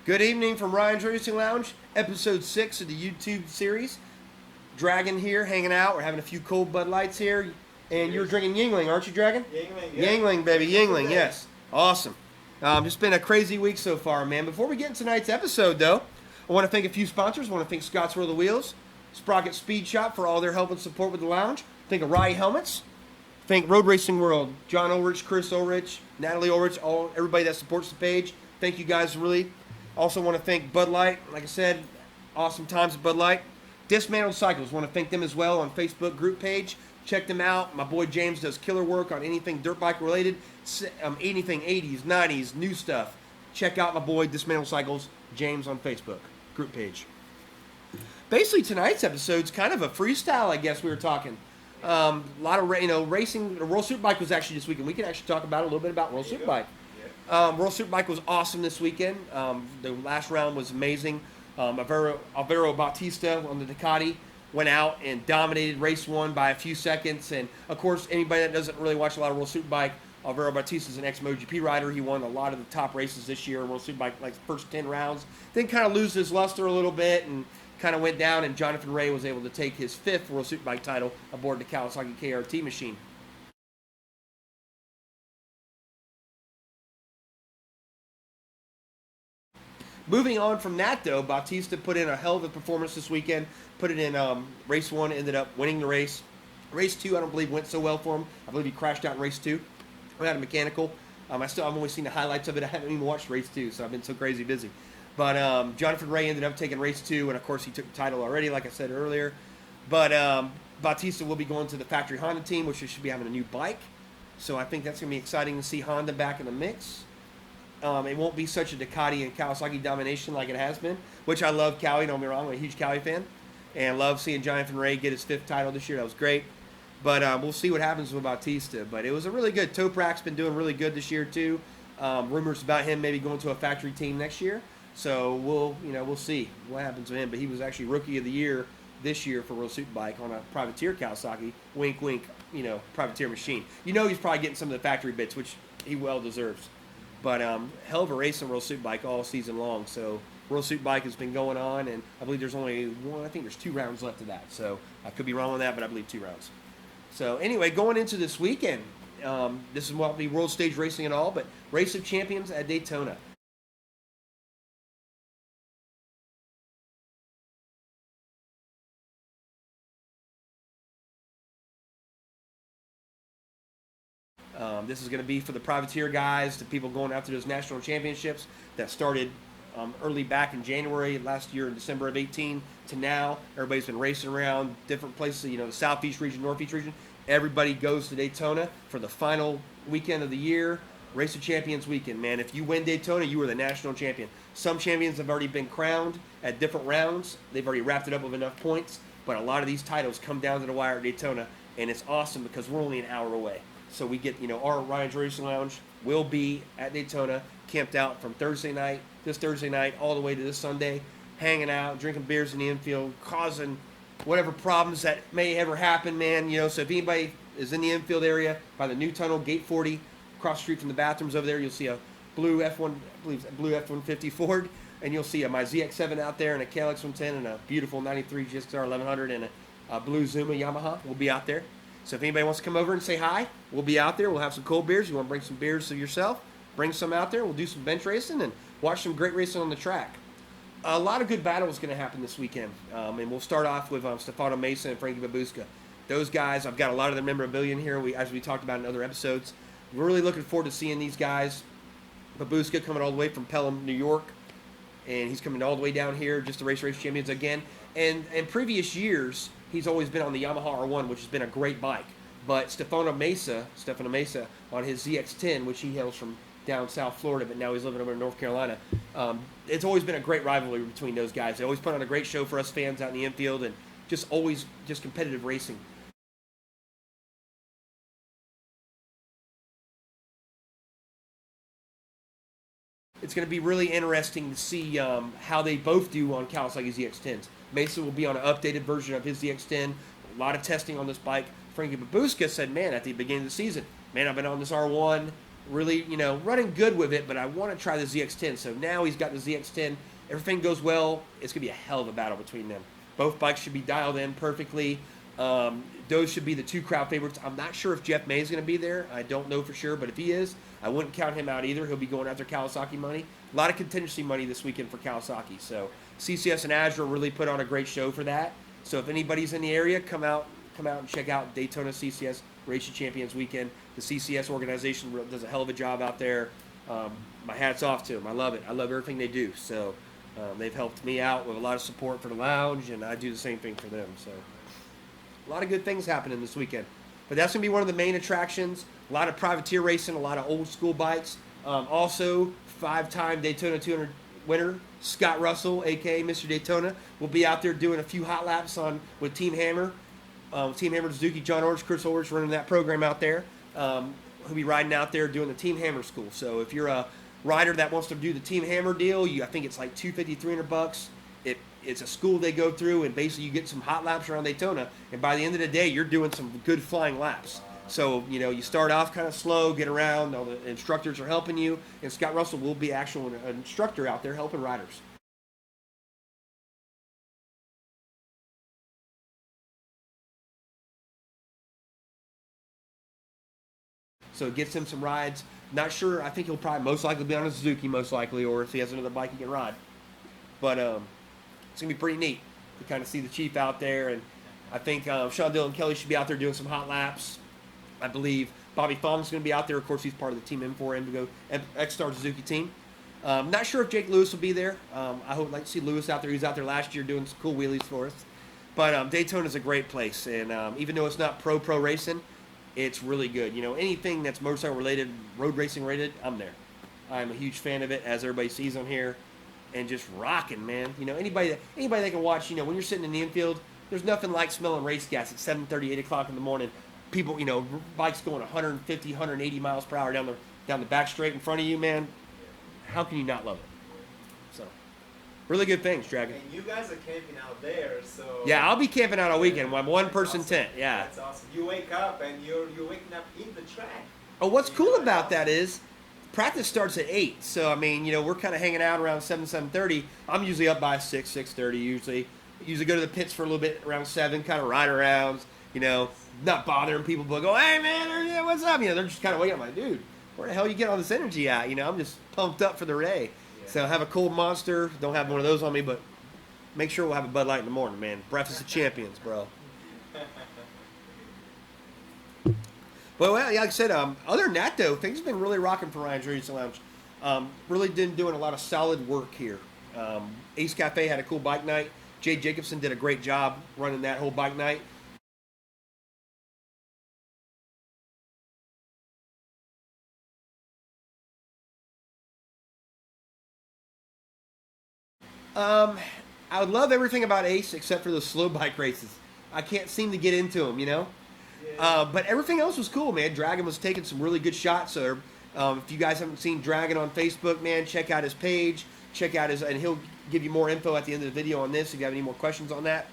Good evening from Ryan's Racing Lounge, episode 6 of the YouTube series. Dragon here, hanging out. We're having a few cold Bud Lights here. And you're drinking Yingling, aren't you, Dragon? Yingling, yeah. Yingling, baby, Yingling, yes. Awesome. It's been a crazy week so far, man. Before we get into tonight's episode, though, I want to thank a few sponsors. I want to thank Scott's Roll the Wheels, Sprocket Speed Shop for all their help and support with the lounge. Thank Rye Helmets. Thank Road Racing World, John Ulrich, Chris Ulrich, Natalie Ulrich, everybody that supports the page. Thank you guys, really. Also want to thank Bud Light. Like I said, awesome times at Bud Light. Dismantled Cycles. Want to thank them as well on Facebook group page. Check them out. My boy James does killer work on anything dirt bike related, anything 80s, 90s, new stuff. Check out my boy Dismantled Cycles, James on Facebook group page. Basically, tonight's episode's kind of a freestyle, I guess we were talking. A lot of racing. The World Superbike was actually this weekend. We can actually talk about a little bit about World Superbike. World Superbike was awesome this weekend. The last round was amazing. Álvaro Bautista on the Ducati went out and dominated race one by a few seconds. And, of course, anybody that doesn't really watch a lot of World Superbike, Álvaro Bautista is an ex-MotoGP rider. He won a lot of the top races this year in World Superbike, like the first 10 rounds. Then kind of lose his luster a little bit and kind of went down, and Jonathan Rea was able to take his 5th World Superbike title aboard the Kawasaki KRT machine. Moving on from that, though, Bautista put in a hell of a performance this weekend. Put it in race 1, ended up winning the race. Race 2, I don't believe went so well for him. I believe he crashed out in race 2. We had a mechanical. I've only seen the highlights of it. I haven't even watched race 2, so I've been so crazy busy. But Jonathan Rea ended up taking race 2, and of course he took the title already, like I said earlier. But Bautista will be going to the factory Honda team, which should be having a new bike. So I think that's going to be exciting to see Honda back in the mix. It won't be such a Ducati and Kawasaki domination like it has been, which I love Cowie, don't get me wrong, I'm a huge Cowie fan. And love seeing Jonathan Rea get his 5th title this year. That was great. But we'll see what happens with Bautista. But it was a really good. Toprak's been doing really good this year too. Rumors about him maybe going to a factory team next year. So we'll see what happens with him. But he was actually Rookie of the Year this year for World Superbike on a privateer Kawasaki. Wink, wink. Privateer machine. He's probably getting some of the factory bits, which he well deserves. But hell of a race in World Superbike all season long. So World Superbike has been going on, and I believe there's only one. I think there's 2 rounds left of that. So I could be wrong on that, but I believe 2 rounds. So anyway, going into this weekend, this is what be World Stage Racing and all, but Race of Champions at Daytona. This is going to be for the privateer guys, the people going after those national championships that started early back in January last year in December of 18 to now. Everybody's been racing around different places, the Southeast region, Northeast region. Everybody goes to Daytona for the final weekend of the year, Race of Champions weekend, man. If you win Daytona, you are the national champion. Some champions have already been crowned at different rounds. They've already wrapped it up with enough points, but a lot of these titles come down to the wire at Daytona, and it's awesome because we're only an hour away. So we get, our Ryan's Racing Lounge will be at Daytona, camped out from this Thursday night, all the way to this Sunday, hanging out, drinking beers in the infield, causing whatever problems that may ever happen, man. So if anybody is in the infield area by the new tunnel, Gate 40, across the street from the bathrooms over there, you'll see a blue F-150 Ford, and you'll see my ZX-7 out there and a KLX 110 and a beautiful 93 GSR 1100 and a blue Zuma Yamaha. We'll be out there. So if anybody wants to come over and say hi, we'll be out there. We'll have some cold beers. You want to bring some beers to yourself, bring some out there. We'll do some bench racing and watch some great racing on the track. A lot of good battles going to happen this weekend. And we'll start off with Stefano, Mesa, and Frankie Babuska. Those guys, I've got a lot of their memorabilia in here, as we talked about in other episodes. We're really looking forward to seeing these guys. Babuska coming all the way from Pelham, New York. And he's coming all the way down here just to race champions again. And in previous years, he's always been on the Yamaha R1, which has been a great bike. But Stefano Mesa on his ZX-10, which he hails from down South Florida, but now he's living over in North Carolina. It's always been a great rivalry between those guys. They always put on a great show for us fans out in the infield, and just always just competitive racing. It's going to be really interesting to see how they both do on Kawasaki ZX-10s. Mesa will be on an updated version of his ZX-10. A lot of testing on this bike. Frankie Babuska said, man, at the beginning of the season, man, I've been on this R1. really, running good with it, but I want to try the ZX10. So now he's got the ZX10. Everything goes well. It's going to be a hell of a battle between them. Both bikes should be dialed in perfectly. Those should be the two crowd favorites. I'm not sure if Jeff May is going to be there. I don't know for sure, but if he is, I wouldn't count him out either. He'll be going after Kawasaki money. A lot of contingency money this weekend for Kawasaki. So CCS and Azure really put on a great show for that. So if anybody's in the area, come out and check out Daytona CCS Racing Champions Weekend. The CCS organization does a hell of a job out there. My hat's off to them. I love it. I love everything they do. So they've helped me out with a lot of support for the lounge, and I do the same thing for them. So a lot of good things happening this weekend. But that's going to be one of the main attractions. A lot of privateer racing, a lot of old school bikes. Also, 5-time Daytona 200 winner Scott Russell, a.k.a. Mr. Daytona, will be out there doing a few hot laps with Team Hammer. Team Hammer Suzuki, John Orange, Chris Ulrich running that program out there. He'll be riding out there doing the Team Hammer school. So if you're a rider that wants to do the Team Hammer deal, I think it's like $250, $300. It's a school they go through, and basically you get some hot laps around Daytona, and by the end of the day, you're doing some good flying laps. So, you start off kind of slow, get around, all the instructors are helping you, and Scott Russell will be actual an instructor out there helping riders. So it gets him some rides. Not sure, I think he'll probably most likely be on a Suzuki, most likely, or if he has another bike he can ride. But it's going to be pretty neat to kind of see the Chief out there. And I think Sean Dillon Kelly should be out there doing some hot laps. I believe Bobby Fong's going to be out there. Of course, he's part of the Team M4 Indigo X-Star Suzuki team. Not sure if Jake Lewis will be there. I hope like to see Lewis out there. He was out there last year doing some cool wheelies for us. But Daytona is a great place. And even though it's not pro racing, it's really good. Anything that's motorcycle related, road racing related, I'm there. I'm a huge fan of it, as everybody sees on here. And just rocking, man. Anybody that can watch, when you're sitting in the infield, there's nothing like smelling race gas at 7:30, 8 o'clock in the morning. People, bikes going 150, 180 miles per hour down the back straight in front of you, man. How can you not love it? So, really good things, Dragon. And you guys are camping out there, so... Yeah, I'll be camping out all weekend. I'm one-person awesome. tent, yeah. That's awesome. You wake up and you're waking up in the track. Oh, what's cool about that is practice starts at 8. So, we're kind of hanging out around 7:30. I'm usually up by 6:30 usually. Usually go to the pits for a little bit around 7, kind of ride around, not bothering people, but go, hey, man, what's up? They're just kind of waiting. I'm like, dude, where the hell you get all this energy at? I'm just pumped up for the day. Yeah. So have a cold Monster. Don't have one of those on me, but make sure we'll have a Bud Light in the morning, man. Breakfast of champions, bro. Well, like I said, other than that, though, things have been really rocking for Ryan's Racing Lounge. Really doing a lot of solid work here. Ace Cafe had a cool bike night. Jay Jacobson did a great job running that whole bike night. I would love everything about Ace except for the slow bike races. I can't seem to get into them, Yeah. But everything else was cool, man. Dragon was taking some really good shots. So if you guys haven't seen Dragon on Facebook, man, check out his page. And he'll give you more info at the end of the video on this if you have any more questions on that.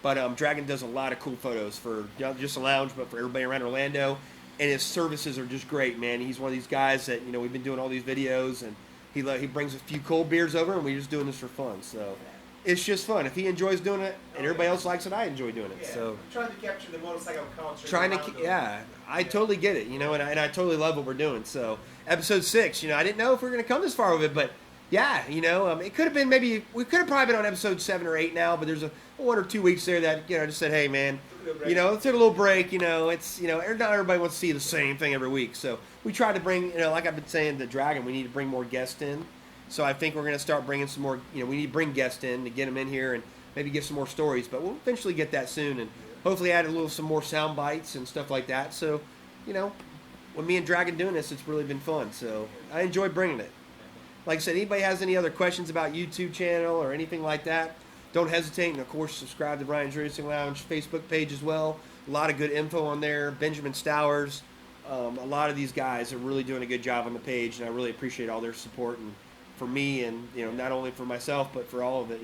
But Dragon does a lot of cool photos for not just the lounge, but for everybody around Orlando. And his services are just great, man. He's one of these guys that, we've been doing all these videos, and he brings a few cold beers over, and we're just doing this for fun. So it's just fun. If he enjoys doing it, and everybody else likes it, I enjoy doing it. Yeah, so I'm trying to capture the motorcycle culture. I totally get it, and I totally love what we're doing. So episode 6, I didn't know if we were going to come this far with it, but yeah, it could have been we could have probably been on episode 7 or 8 now, but there's a 1 or 2 weeks there that, just said, hey, man, let's take a little break, it's, not everybody wants to see the same thing every week. So we try to bring, like I've been saying to Dragon, we need to bring more guests in. So I think we're going to start bringing some more, we need to bring guests in to get them in here and maybe get some more stories, but we'll eventually get that soon and hopefully add some more sound bites and stuff like that. So, when me and Dragon doing this, it's really been fun. So I enjoy bringing it. Like I said, anybody has any other questions about YouTube channel or anything like that, don't hesitate. And, of course, subscribe to Ryan's Racing Lounge Facebook page as well. A lot of good info on there. Benjamin Stowers. A lot of these guys are really doing a good job on the page, and I really appreciate all their support. And for me and, not only for myself, but for all of it,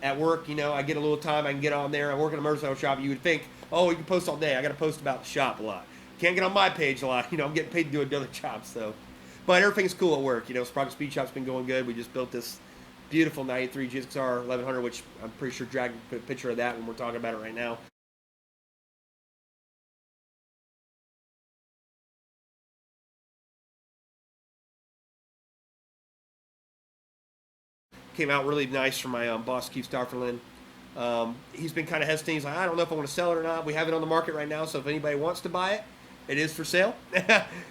At work, I get a little time. I can get on there. I work in a motorcycle shop. You would think, oh, you can post all day. I got to post about the shop a lot. Can't get on my page a lot. I'm getting paid to do another job, so. But everything's cool at work. Sprocket Speed Shop's been going good. We just built this beautiful 93 GXR 1100, which I'm pretty sure Drag put a picture of that when we're talking about it right now. Came out really nice from my boss, Keith Stafferlin. He's been kind of hesitant. He's like, I don't know if I want to sell it or not. We have it on the market right now, so if anybody wants to buy it, it is for sale.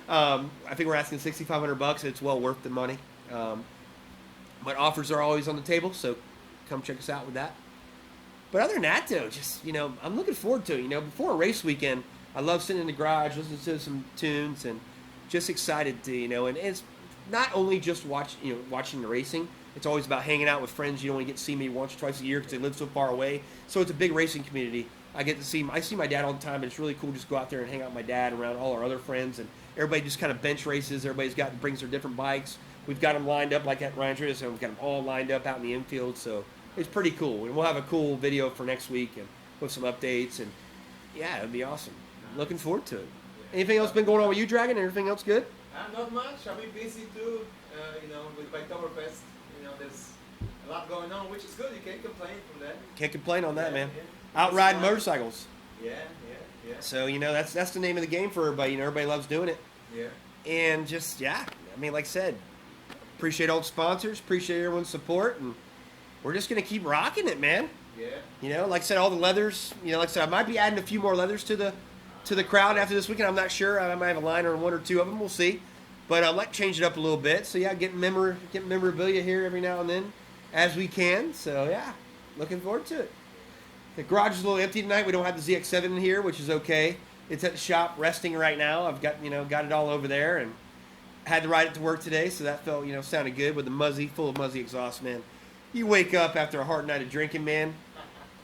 I think we're asking $6,500. It's well worth the money. But offers are always on the table, so come check us out with that. But other than that, though, just, I'm looking forward to it. Before a race weekend, I love sitting in the garage, listening to some tunes, and just excited to, and it's not only just watching the racing. It's always about hanging out with friends. You don't want to get to see me once or twice a year because they live so far away. So it's a big racing community. I see my dad all the time, and it's really cool just to go out there and hang out with my dad around all our other friends. And everybody just kind of bench races. Everybody's brings their different bikes. We've got them lined up like at Roadracing, and we've got them all lined up out in the infield. So it's pretty cool. And we'll have a cool video for next week and with some updates. And yeah, it'll be awesome. Looking forward to it. Anything else been going on with you, Dragon? Everything else good? Not much. I'll be busy too, with Oktoberfest. There's a lot going on, which is good. You can't complain from that. Can't complain on that, man. Yeah. Out riding motorcycles. Yeah. So, that's the name of the game for everybody. Everybody loves doing it. Yeah. And just, like I said, appreciate all the sponsors, appreciate everyone's support, and we're just going to keep rocking it, man. Yeah. Like I said, all the leathers, like I said, I might be adding a few more leathers to the crowd after this weekend. I'm not sure. I might have a line or one or two of them. We'll see. But I like to change it up a little bit. So, getting memorabilia here every now and then as we can. So, looking forward to it. The garage is a little empty tonight. We don't have the ZX7 in here, which is okay. It's at the shop resting right now. I've got it all over there, and had to ride it to work today, so that felt, sounded good with the full of muzzy exhaust, man. You wake up after a hard night of drinking, man.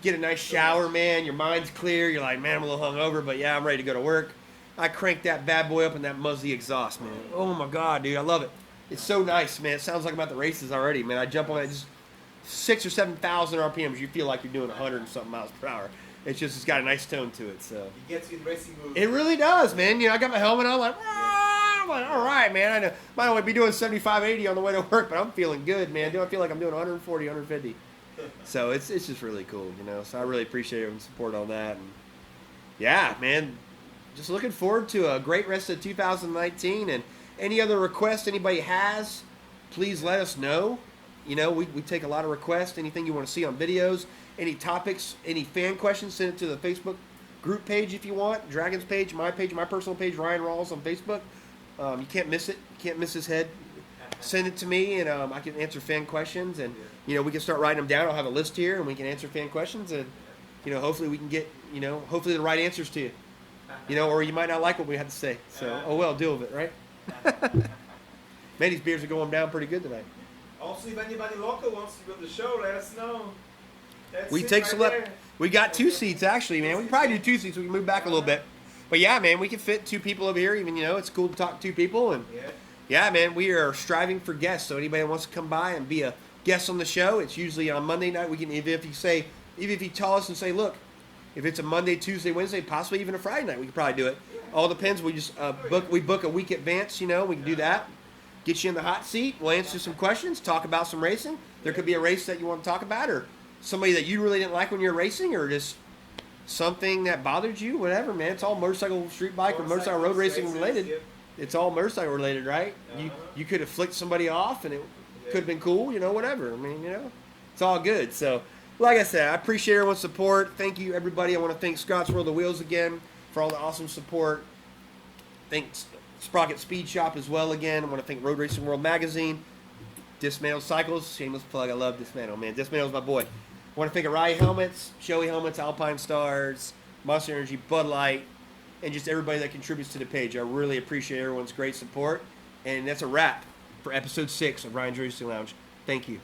Get a nice shower, man. Your mind's clear. You're like, man, I'm a little hungover, but I'm ready to go to work. I cranked that bad boy up in that muzzy exhaust, man. Oh my God, dude, I love it. It's so nice, man. It sounds like I'm at the races already, man. I jump on it, just 6,000 or 7,000 RPMs. You feel like you're doing 100 and something miles per hour. It's got a nice tone to it. So it gets you in racing mood. It really does, man. I got my helmet on, I'm like, all right, man. I know might only be doing 75, 80 on the way to work, but I'm feeling good, man. I feel like I'm doing 140, 150. So it's just really cool, So I really appreciate everyone's support on that. And man. Just looking forward to a great rest of 2019, and any other requests anybody has, please let us know. We take a lot of requests, anything you want to see on videos, any topics, any fan questions, send it to the Facebook group page if you want, Dragon's page, my personal page, Ryan Rawls on Facebook. You can't miss it. You can't miss his head. Send it to me, and I can answer fan questions, and, we can start writing them down. I'll have a list here, and we can answer fan questions, and, hopefully we can get, hopefully the right answers to you. Or you might not like what we have to say. So, oh well, deal with it, right? Man, these beers are going down pretty good tonight. Also, if anybody local wants to go to the show, let us know. We take select. We got 2 seats actually, man. We can probably do 2 seats. We can move back a little bit. But man, we can fit 2 people over here. Even it's cool to talk to 2 people. And man, we are striving for guests. So anybody that wants to come by and be a guest on the show, it's usually on Monday night. We can even if you tell us and say, look. If it's a Monday, Tuesday, Wednesday, possibly even a Friday night, we could probably do it. All depends. We just book a week advance. We can do that. Get you in the hot seat. We'll answer some questions. Talk about some racing. There could be a race that you want to talk about, or somebody that you really didn't like when you're racing, or just something that bothered you. Whatever, man. It's all motorcycle, street bike, or motorcycle road racing related. Yep. It's all motorcycle related, right? You could have flicked somebody off, and it could have been cool. Whatever. It's all good. So. Like I said, I appreciate everyone's support. Thank you, everybody. I want to thank Scott's World of Wheels again for all the awesome support. Thanks Sprocket Speed Shop as well again. I want to thank Road Racing World Magazine, Dismantled Cycles. Shameless plug. I love Dismantle, man. Dismantle's my boy. I want to thank Arai Helmets, Shoei Helmets, Alpine Stars, Monster Energy, Bud Light, and just everybody that contributes to the page. I really appreciate everyone's great support. And that's a wrap for episode 6 of Ryan's Racing Lounge. Thank you.